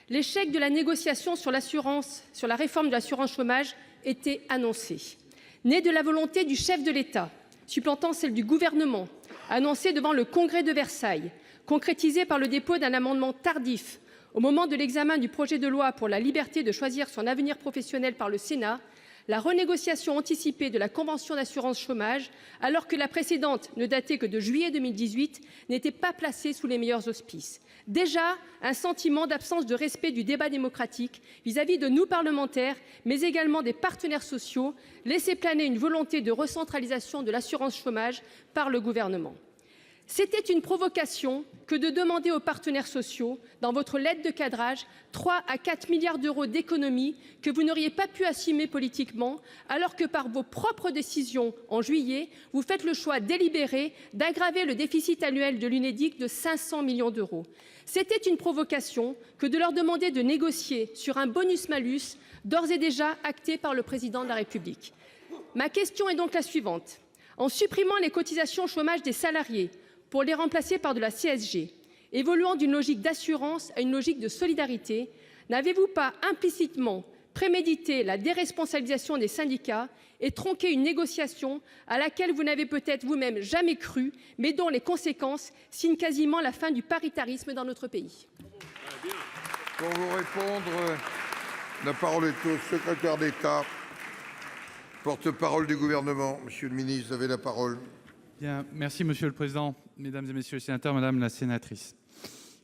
L'échec de la négociation sur la réforme de l'assurance chômage était annoncé. Né de la volonté du chef de l'État, supplantant celle du gouvernement, annoncée devant le Congrès de Versailles, concrétisée par le dépôt d'un amendement tardif au moment de l'examen du projet de loi pour la liberté de choisir son avenir professionnel par le Sénat, la renégociation anticipée de la convention d'assurance chômage, alors que la précédente ne datait que de juillet 2018, n'était pas placée sous les meilleurs auspices. Déjà, un sentiment d'absence de respect du débat démocratique vis-à-vis de nous parlementaires, mais également des partenaires sociaux, laissait planer une volonté de recentralisation de l'assurance chômage par le gouvernement. C'était une provocation que de demander aux partenaires sociaux, dans votre lettre de cadrage, 3 à 4 milliards d'euros d'économies que vous n'auriez pas pu assumer politiquement, alors que par vos propres décisions en juillet, vous faites le choix délibéré d'aggraver le déficit annuel de l'Unédic de 500 millions d'euros. C'était une provocation que de leur demander de négocier sur un bonus-malus d'ores et déjà acté par le président de la République. Ma question est donc la suivante. En supprimant les cotisations chômage des salariés, pour les remplacer par de la CSG, évoluant d'une logique d'assurance à une logique de solidarité, n'avez-vous pas implicitement prémédité la déresponsabilisation des syndicats et tronqué une négociation à laquelle vous n'avez peut-être vous-même jamais cru, mais dont les conséquences signent quasiment la fin du paritarisme dans notre pays? Pour vous répondre, la parole est au secrétaire d'État, porte-parole du gouvernement. Monsieur le ministre, vous avez la parole. Bien, merci Monsieur le Président, Mesdames et Messieurs les sénateurs, Madame la sénatrice.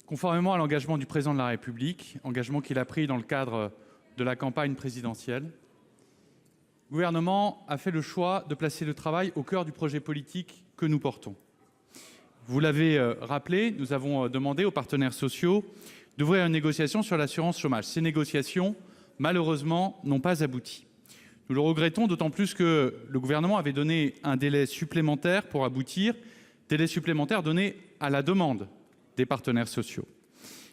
Conformément à l'engagement du Président de la République, engagement qu'il a pris dans le cadre de la campagne présidentielle, le gouvernement a fait le choix de placer le travail au cœur du projet politique que nous portons. Vous l'avez rappelé, nous avons demandé aux partenaires sociaux d'ouvrir une négociation sur l'assurance chômage. Ces négociations, malheureusement, n'ont pas abouti. Nous le regrettons d'autant plus que le gouvernement avait donné un délai supplémentaire pour aboutir, délai supplémentaire donné à la demande des partenaires sociaux.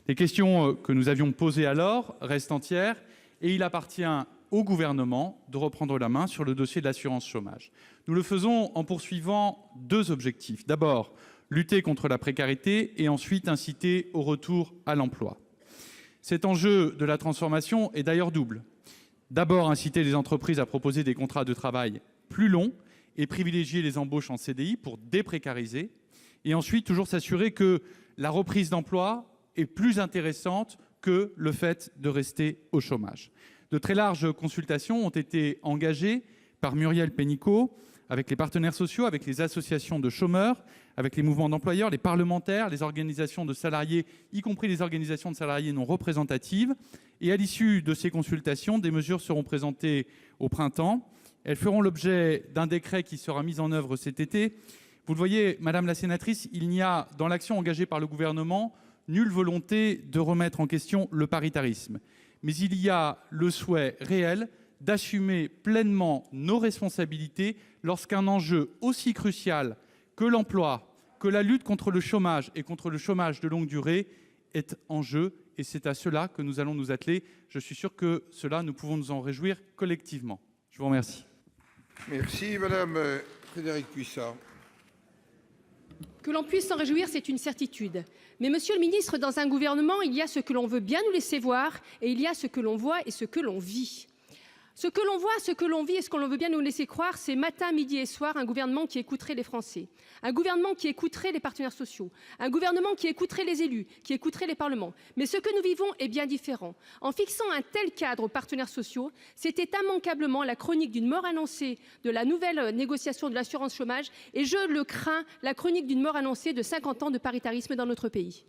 Les questions que nous avions posées alors restent entières et il appartient au gouvernement de reprendre la main sur le dossier de l'assurance chômage. Nous le faisons en poursuivant 2 objectifs. D'abord, lutter contre la précarité et ensuite inciter au retour à l'emploi. Cet enjeu de la transformation est d'ailleurs double. D'abord, inciter les entreprises à proposer des contrats de travail plus longs et privilégier les embauches en CDI pour déprécariser. Et ensuite, toujours s'assurer que la reprise d'emploi est plus intéressante que le fait de rester au chômage. De très larges consultations ont été engagées par Muriel Pénicaud avec les partenaires sociaux, avec les associations de chômeurs, avec les mouvements d'employeurs, les parlementaires, les organisations de salariés, y compris les organisations de salariés non représentatives. Et à l'issue de ces consultations, des mesures seront présentées au printemps. Elles feront l'objet d'un décret qui sera mis en œuvre cet été. Vous le voyez, Madame la sénatrice, il n'y a, dans l'action engagée par le gouvernement, nulle volonté de remettre en question le paritarisme. Mais il y a le souhait réel d'assumer pleinement nos responsabilités lorsqu'un enjeu aussi crucial que l'emploi, que la lutte contre le chômage et contre le chômage de longue durée est en jeu. Et c'est à cela que nous allons nous atteler. Je suis sûr que nous pouvons nous en réjouir collectivement. Je vous remercie. Merci, Madame Frédérique Puissat. Que l'on puisse s'en réjouir, c'est une certitude. Mais monsieur le ministre, dans un gouvernement, il y a ce que l'on veut bien nous laisser voir et il y a ce que l'on voit et ce que l'on vit. Ce que l'on voit, ce que l'on vit et ce que l'on veut bien nous laisser croire, c'est matin, midi et soir un gouvernement qui écouterait les Français, un gouvernement qui écouterait les partenaires sociaux, un gouvernement qui écouterait les élus, qui écouterait les parlements. Mais ce que nous vivons est bien différent. En fixant un tel cadre aux partenaires sociaux, c'était immanquablement la chronique d'une mort annoncée de la nouvelle négociation de l'assurance chômage et, je le crains, la chronique d'une mort annoncée de 50 ans de paritarisme dans notre pays.